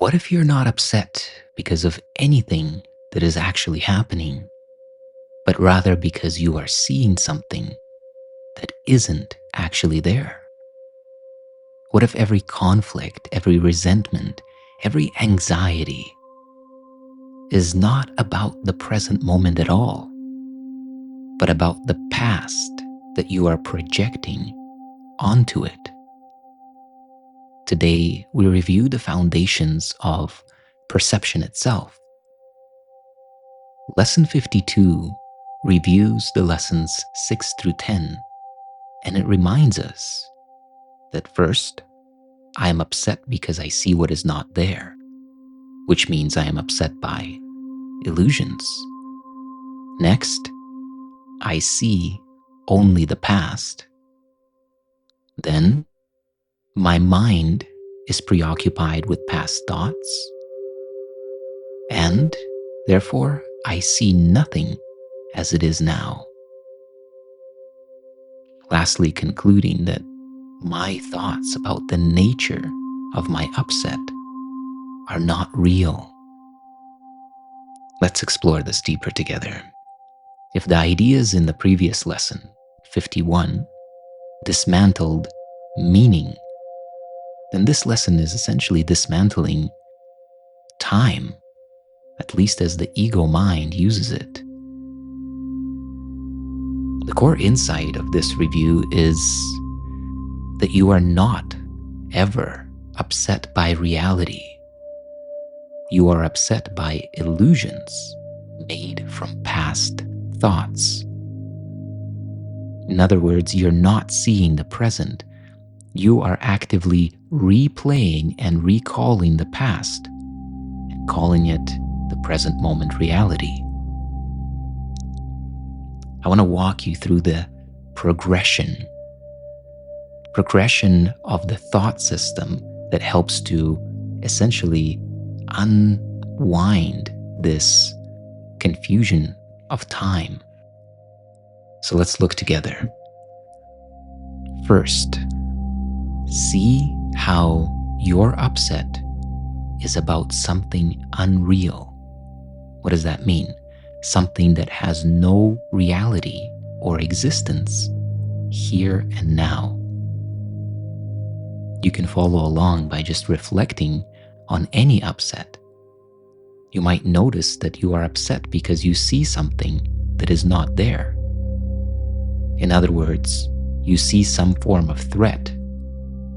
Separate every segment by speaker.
Speaker 1: What if you're not upset because of anything that is actually happening, but rather because you are seeing something that isn't actually there? What if every conflict, every resentment, every anxiety is not about the present moment at all, but about the past that you are projecting onto it? Today, we review the foundations of perception itself. Lesson 52 reviews the lessons 6 through 10, and it reminds us that first, I am upset because I see what is not there, which means I am upset by illusions. Next, I see only the past. Then, my mind is preoccupied with past thoughts, and therefore, I see nothing as it is now. Lastly, concluding that my thoughts about the nature of my upset are not real. Let's explore this deeper together. If the ideas in the previous lesson, 51, dismantled meaning, then this lesson is essentially dismantling time, at least as the ego mind uses it. The core insight of this review is that you are not ever upset by reality. You are upset by illusions made from past thoughts. In other words, you're not seeing the present. You are actively replaying and recalling the past and calling it the present moment reality. I want to walk you through the progression of the thought system that helps to essentially unwind this confusion of time. So let's look together. First, see how your upset is about something unreal. What does that mean? Something that has no reality or existence here and now. You can follow along by just reflecting on any upset. You might notice that you are upset because you see something that is not there. In other words, you see some form of threat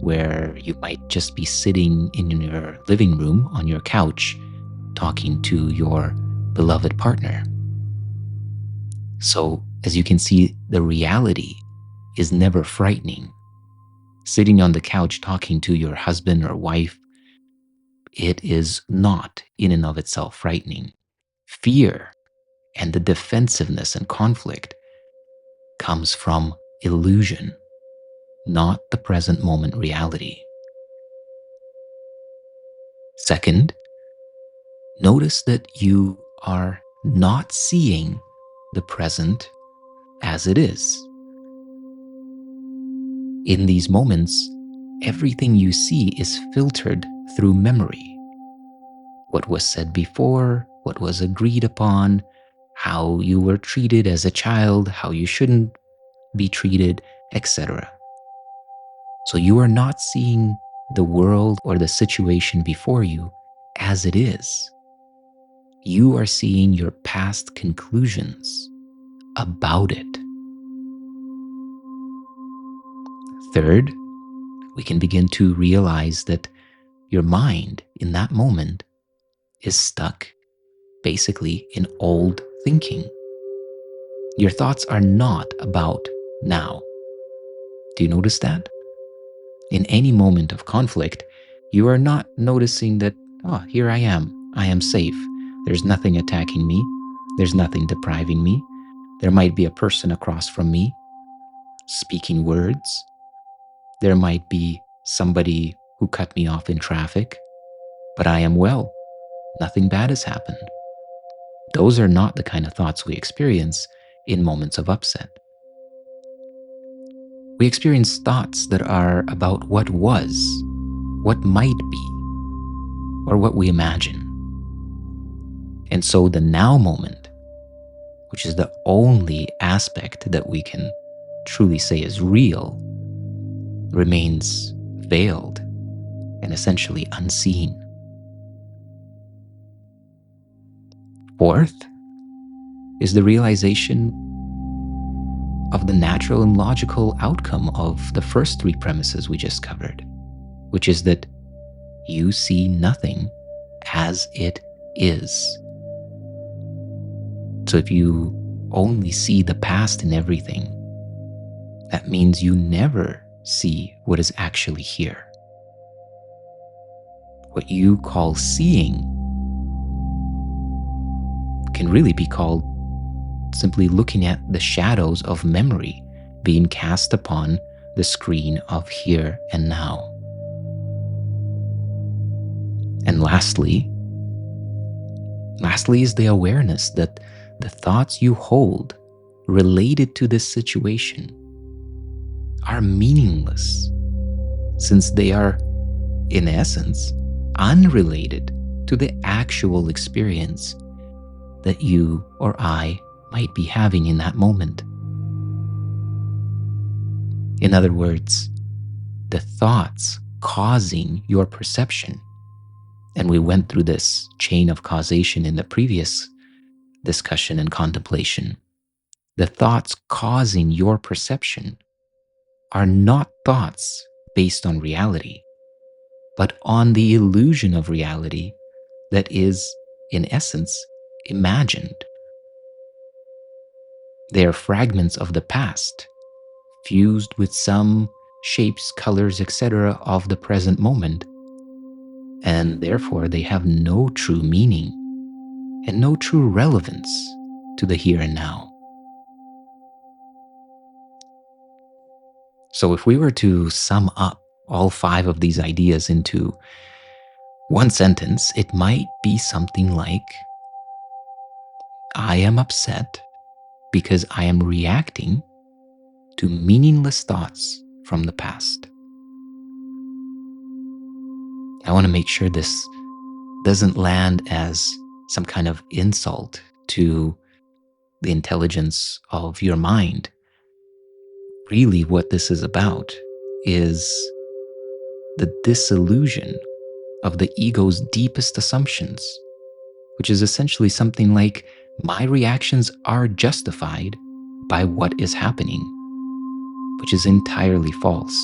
Speaker 1: where you might just be sitting in your living room on your couch talking to your beloved partner. So, as you can see, the reality is never frightening. Sitting on the couch talking to your husband or wife, it is not in and of itself frightening. Fear and the defensiveness and conflict comes from illusion, not the present moment reality. Second, notice that you are not seeing the present as it is. In these moments, everything you see is filtered through memory. What was said before, what was agreed upon, how you were treated as a child, how you shouldn't be treated, etc. So you are not seeing the world or the situation before you as it is. You are seeing your past conclusions about it. Third, we can begin to realize that your mind in that moment is stuck basically in old thinking. Your thoughts are not about now. Do you notice that? In any moment of conflict, you are not noticing that, oh, here I am safe. There's nothing attacking me. There's nothing depriving me. There might be a person across from me speaking words. There might be somebody who cut me off in traffic, but I am well. Nothing bad has happened. Those are not the kind of thoughts we experience in moments of upset. We experience thoughts that are about what was, what might be, or what we imagine. And so the now moment, which is the only aspect that we can truly say is real, remains veiled and essentially unseen. Fourth is the realization of the natural and logical outcome of the first three premises we just covered, which is that you see nothing as it is. So if you only see the past in everything, that means you never see what is actually here. What you call seeing can really be called simply looking at the shadows of memory being cast upon the screen of here and now. And lastly is the awareness that the thoughts you hold related to this situation are meaningless, since they are, in essence, unrelated to the actual experience that you or I might be having in that moment. In other words, the thoughts causing your perception, and we went through this chain of causation in the previous discussion and contemplation, the thoughts causing your perception are not thoughts based on reality, but on the illusion of reality that is, in essence, imagined. They are fragments of the past, fused with some shapes, colors, etc. of the present moment, and therefore they have no true meaning and no true relevance to the here and now. So if we were to sum up all 5 of these ideas into one sentence, it might be something like, I am upset because I am reacting to meaningless thoughts from the past. I want to make sure this doesn't land as some kind of insult to the intelligence of your mind. Really, what this is about is the disillusion of the ego's deepest assumptions, which is essentially something like, my reactions are justified by what is happening, which is entirely false.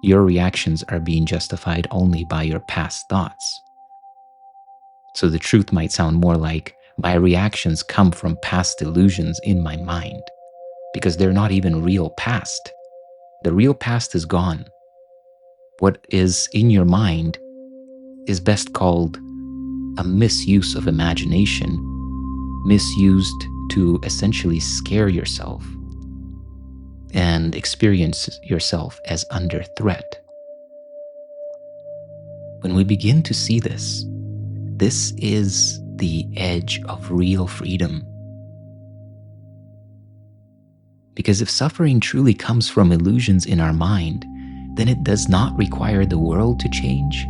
Speaker 1: Your reactions are being justified only by your past thoughts. So the truth might sound more like, my reactions come from past illusions in my mind, because they're not even real past. The real past is gone. What is in your mind is best called a misuse of imagination, misused to essentially scare yourself and experience yourself as under threat. When we begin to see this is the edge of real freedom. Because if suffering truly comes from illusions in our mind, then it does not require the world to change,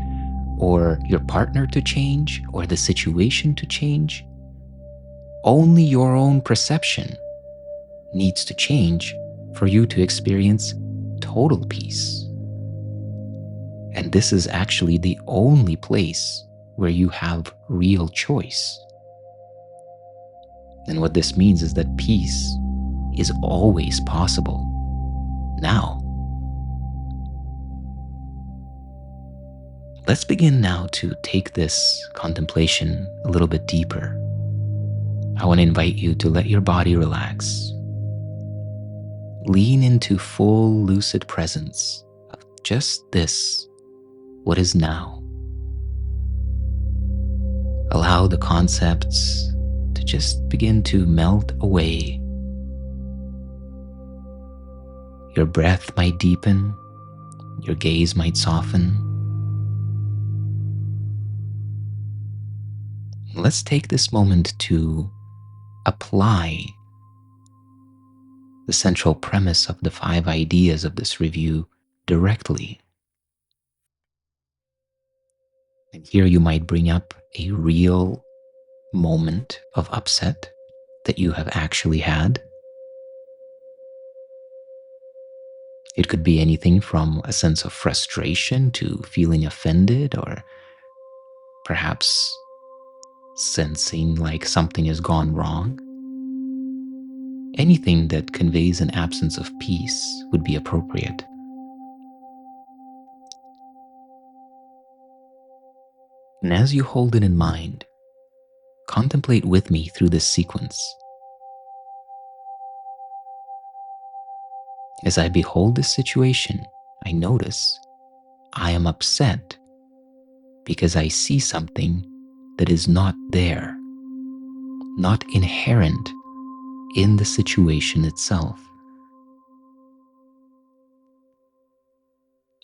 Speaker 1: or your partner to change, or the situation to change. Only your own perception needs to change for you to experience total peace. And this is actually the only place where you have real choice. And what this means is that peace is always possible now. Let's begin now to take this contemplation a little bit deeper. I want to invite you to let your body relax. Lean into full lucid presence of just this, what is now. Allow the concepts to just begin to melt away. Your breath might deepen, your gaze might soften. Let's take this moment to apply the central premise of the 5 ideas of this review directly. And here you might bring up a real moment of upset that you have actually had. It could be anything from a sense of frustration to feeling offended, or perhaps sensing like something has gone wrong. Anything that conveys an absence of peace would be appropriate. And as you hold it in mind, contemplate with me through this sequence. As I behold this situation, I notice I am upset because I see something that is not there, not inherent in the situation itself.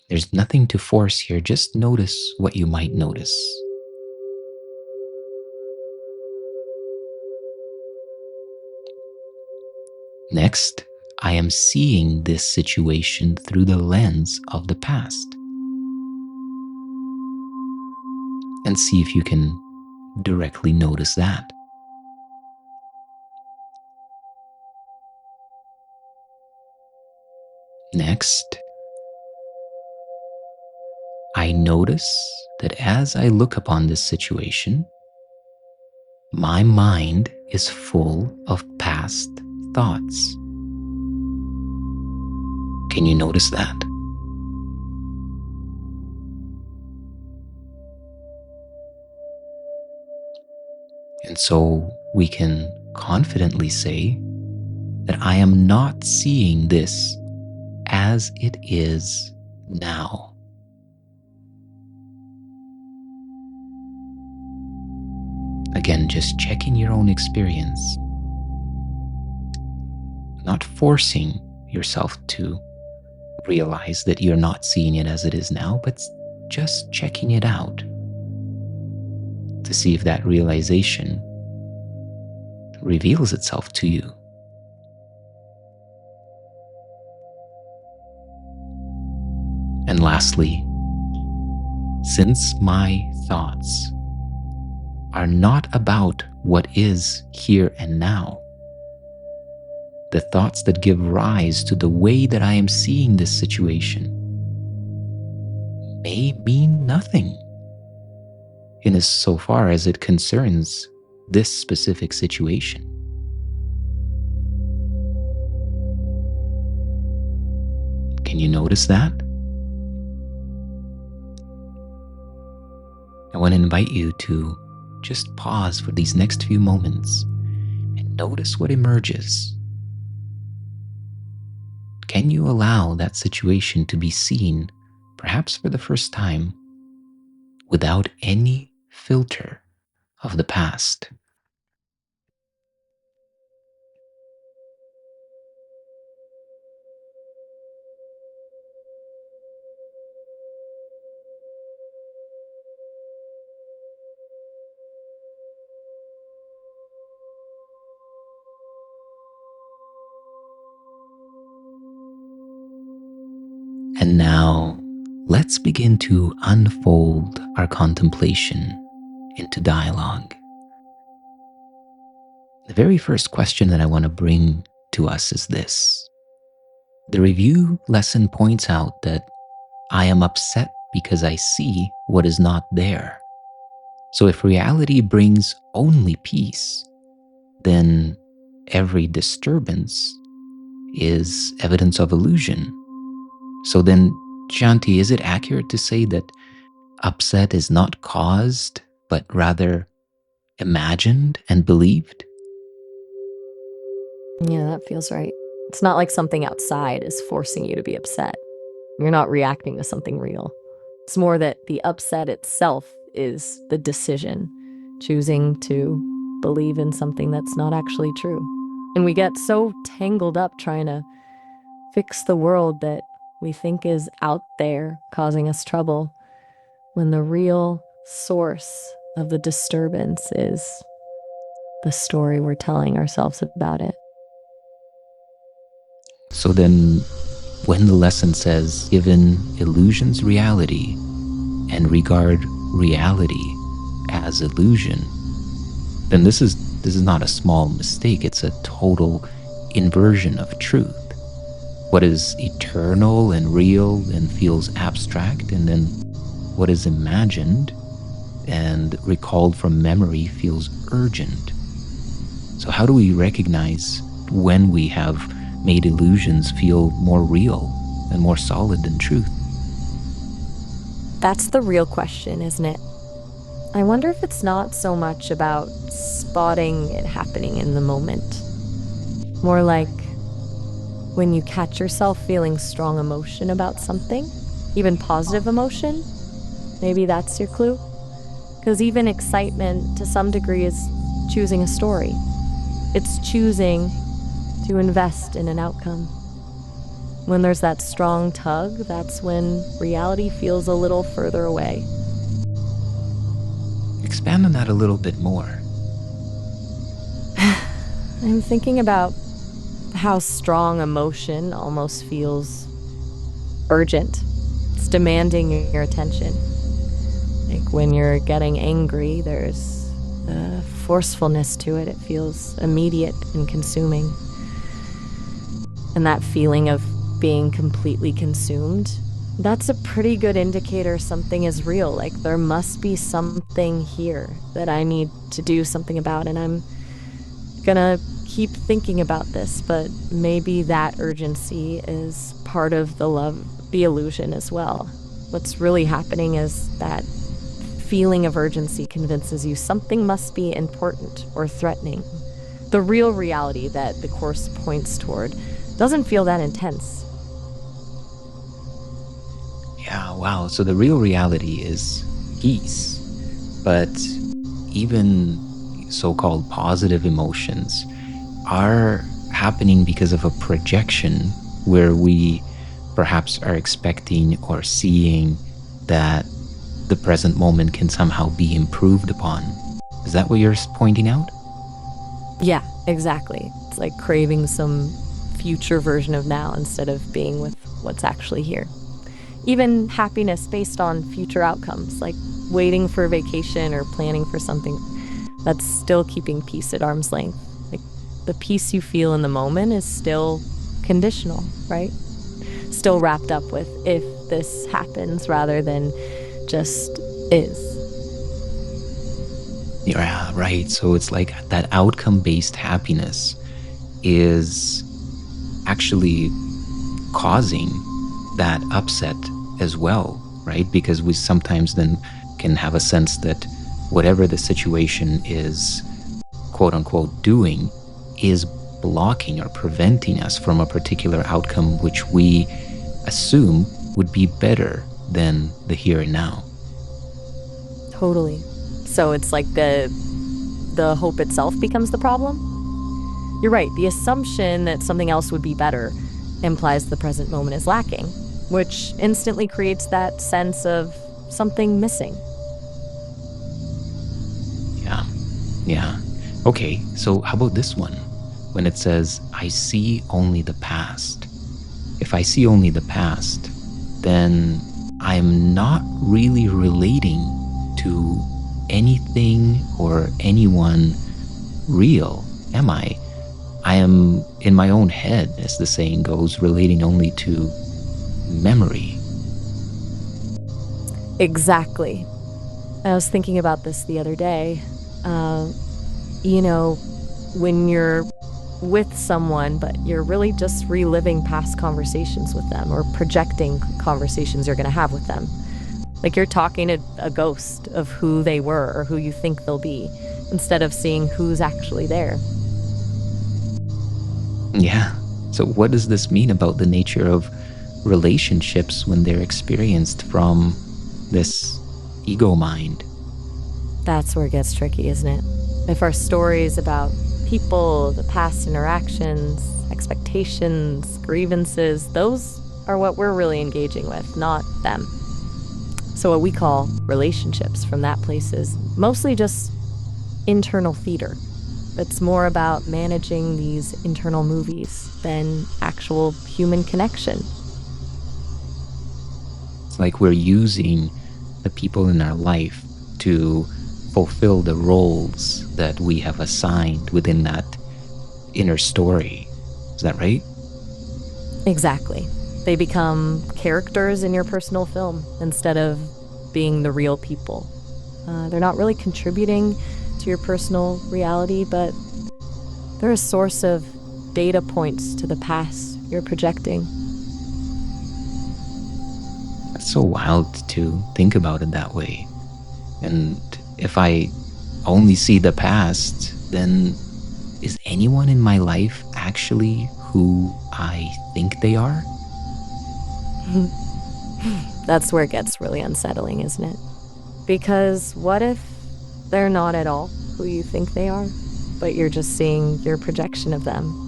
Speaker 1: There's nothing to force here, just notice what you might notice. Next, I am seeing this situation through the lens of the past. And see if you can directly notice that. Next, I notice that as I look upon this situation, my mind is full of past thoughts. Can you notice that? And so we can confidently say that I am not seeing this as it is now. Again, just checking your own experience, not forcing yourself to realize that you're not seeing it as it is now, but just checking it out to see if that realization reveals itself to you. And lastly, since my thoughts are not about what is here and now, the thoughts that give rise to the way that I am seeing this situation may mean nothing in as so far as it concerns this specific situation. Can you notice that? I want to invite you to just pause for these next few moments and notice what emerges. Can you allow that situation to be seen, perhaps for the first time, without any filter of the past? And now, let's begin to unfold our contemplation into dialogue. The very first question that I want to bring to us is this. The review lesson points out that I am upset because I see what is not there. So if reality brings only peace, then every disturbance is evidence of illusion. So then, Shanti, is it accurate to say that upset is not caused, but rather imagined and believed?
Speaker 2: Yeah, that feels right. It's not like something outside is forcing you to be upset. You're not reacting to something real. It's more that the upset itself is the decision, choosing to believe in something that's not actually true. And we get so tangled up trying to fix the world that we think is out there causing us trouble, when the real source of the disturbance is the story we're telling ourselves about it.
Speaker 1: So then, when the lesson says, given illusion's reality and regard reality as illusion, then this is not a small mistake. It's a total inversion of truth. What is eternal and real and feels abstract, and then what is imagined and recalled from memory feels urgent. So how do we recognize when we have made illusions feel more real and more solid than truth?
Speaker 2: That's the real question, isn't it? I wonder if it's not so much about spotting it happening in the moment. More like when you catch yourself feeling strong emotion about something, even positive emotion, maybe that's your clue. Because even excitement, to some degree, is choosing a story. It's choosing to invest in an outcome. When there's that strong tug, that's when reality feels a little further away.
Speaker 1: Expand on that a little bit more.
Speaker 2: I'm thinking about how strong emotion almost feels urgent. It's demanding your attention. Like when you're getting angry, there's a forcefulness to it. It feels immediate and consuming. And that feeling of being completely consumed, that's a pretty good indicator something is real. Like there must be something here that I need to do something about, and I'm gonna keep thinking about this, but maybe that urgency is part of the illusion as well. What's really happening is that feeling of urgency convinces you something must be important or threatening. The real reality that the Course points toward doesn't feel that intense.
Speaker 1: Yeah, wow. So the real reality is peace. But even so-called positive emotions are happening because of a projection where we perhaps are expecting or seeing that the present moment can somehow be improved upon. Is that what you're pointing out?
Speaker 2: Yeah, exactly. It's like craving some future version of now instead of being with what's actually here. Even happiness based on future outcomes, like waiting for a vacation or planning for something, that's still keeping peace at arm's length. Like the peace you feel in the moment is still conditional, right? Still wrapped up with if this happens rather than just is.
Speaker 1: Yeah, right. So it's like that outcome-based happiness is actually causing that upset as well, right? Because we sometimes then can have a sense that whatever the situation is, quote unquote, doing is blocking or preventing us from a particular outcome which we assume would be better than the here and now.
Speaker 2: Totally. So it's like the hope itself becomes the problem? You're right, the assumption that something else would be better implies the present moment is lacking, which instantly creates that sense of something missing.
Speaker 1: Yeah. Okay, so how about this one? When it says, I see only the past. If I see only the past, then I'm not really relating to anything or anyone real, am I? I am in my own head, as the saying goes, relating only to memory.
Speaker 2: Exactly. I was thinking about this the other day. When you're with someone, but you're really just reliving past conversations with them or projecting conversations you're going to have with them. Like you're talking to a ghost of who they were or who you think they'll be, instead of seeing who's actually there.
Speaker 1: Yeah. So what does this mean about the nature of relationships when they're experienced from this ego mind?
Speaker 2: That's where it gets tricky, isn't it? If our stories about people, the past interactions, expectations, grievances, those are what we're really engaging with, not them. So what we call relationships from that place is mostly just internal theater. It's more about managing these internal movies than actual human connection.
Speaker 1: It's like we're using the people in our life to fulfill the roles that we have assigned within that inner story. Is that right?
Speaker 2: Exactly. They become characters in your personal film instead of being the real people. They're not really contributing to your personal reality, but they're a source of data points to the past you're projecting.
Speaker 1: That's so wild to think about it that way. And if I only see the past, then is anyone in my life actually who I think they are?
Speaker 2: That's where it gets really unsettling, isn't it? Because what if they're not at all who you think they are, but you're just seeing your projection of them?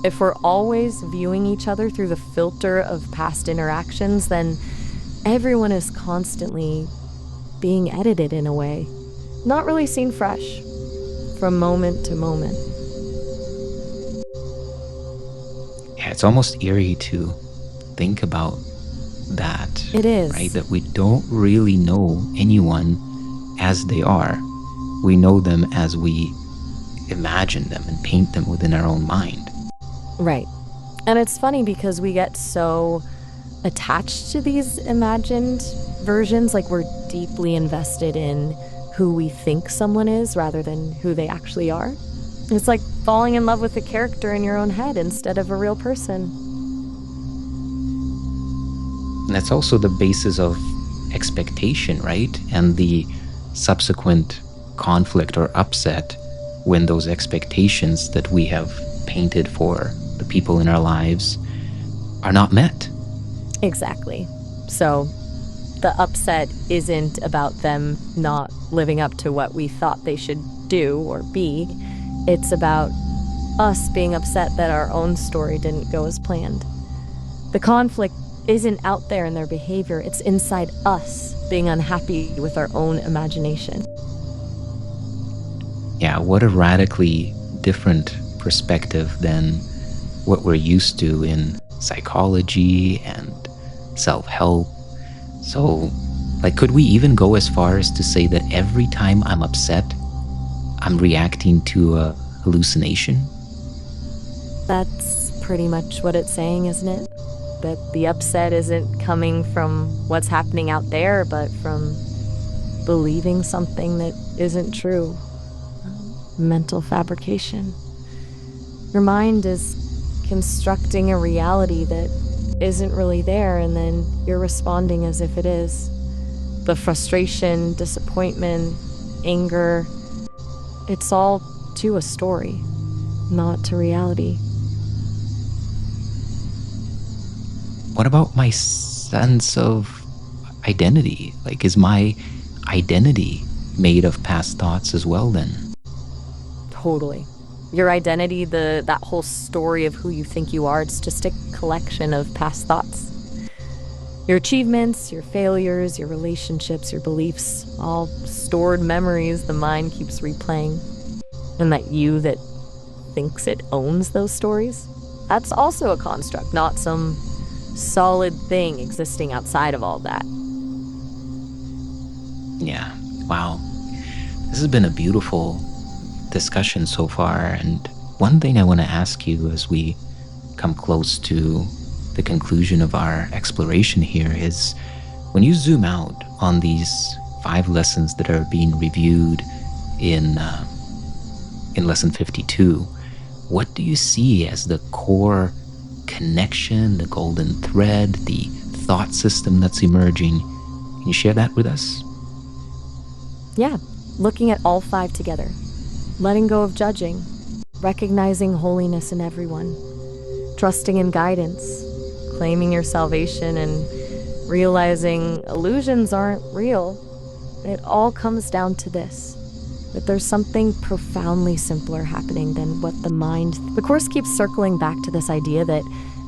Speaker 2: If we're always viewing each other through the filter of past interactions, then everyone is constantly being edited in a way, not really seen fresh, from moment to moment.
Speaker 1: Yeah, it's almost eerie to think about that.
Speaker 2: It is.
Speaker 1: Right? That we don't really know anyone as they are. We know them as we imagine them and paint them within our own mind.
Speaker 2: Right. And it's funny because we get so attached to these imagined versions, like we're deeply invested in who we think someone is rather than who they actually are. It's like falling in love with a character in your own head instead of a real person.
Speaker 1: And that's also the basis of expectation, right? And the subsequent conflict or upset when those expectations that we have painted for the people in our lives are not met.
Speaker 2: Exactly. So the upset isn't about them not living up to what we thought they should do or be. It's about us being upset that our own story didn't go as planned. The conflict isn't out there in their behavior, it's inside us being unhappy with our own imagination.
Speaker 1: Yeah, what a radically different perspective than what we're used to in psychology and self-help. So, could we even go as far as to say that every time I'm upset, I'm reacting to a hallucination?
Speaker 2: That's pretty much what it's saying, isn't it? That the upset isn't coming from what's happening out there, but from believing something that isn't true. Mental fabrication. Your mind is constructing a reality that isn't really there, and then you're responding as if it is. The frustration, disappointment, anger, it's all to a story, not to reality.
Speaker 1: What about my sense of identity? Is my identity made of past thoughts as well then?
Speaker 2: Totally. Your identity, that whole story of who you think you are, it's just a collection of past thoughts. Your achievements, your failures, your relationships, your beliefs, all stored memories the mind keeps replaying. And that you that thinks it owns those stories, that's also a construct, not some solid thing existing outside of all that.
Speaker 1: Yeah, wow. This has been a beautiful discussion so far, and one thing I want to ask you as we come close to the conclusion of our exploration here is, when you zoom out on these 5 lessons that are being reviewed in lesson 52, what do you see as the core connection, the golden thread, the thought system that's emerging? Can you share that with us?
Speaker 2: Yeah, looking at all 5 together. Letting go of judging, recognizing holiness in everyone, trusting in guidance, claiming your salvation, and realizing illusions aren't real. It all comes down to this, that there's something profoundly simpler happening than what the mind... The Course keeps circling back to this idea that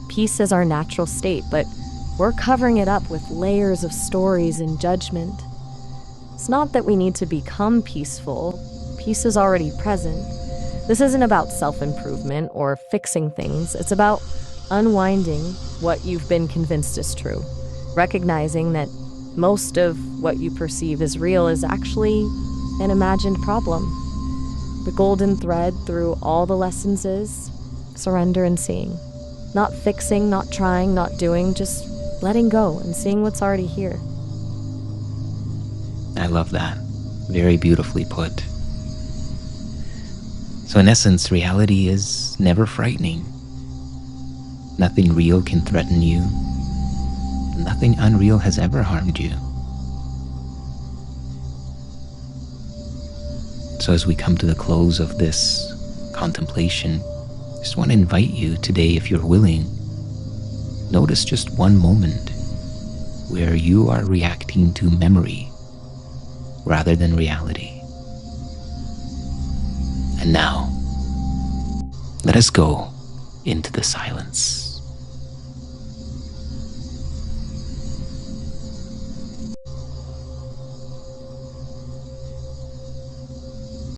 Speaker 2: peace is our natural state, but we're covering it up with layers of stories and judgment. It's not that we need to become peaceful. Peace is already present. This isn't about self-improvement or fixing things. It's about unwinding what you've been convinced is true, recognizing that Most of what you perceive as real is actually an imagined problem. The golden thread through all the lessons is surrender and seeing. Not fixing, not trying, not doing, just letting go and seeing what's already here.
Speaker 1: I love that. Very beautifully put. So in essence, reality is never frightening. Nothing real can threaten you. Nothing unreal has ever harmed you. So as we come to the close of this contemplation, I just want to invite you today, if you're willing, notice just one moment where you are reacting to memory rather than reality. And now, let us go into the silence.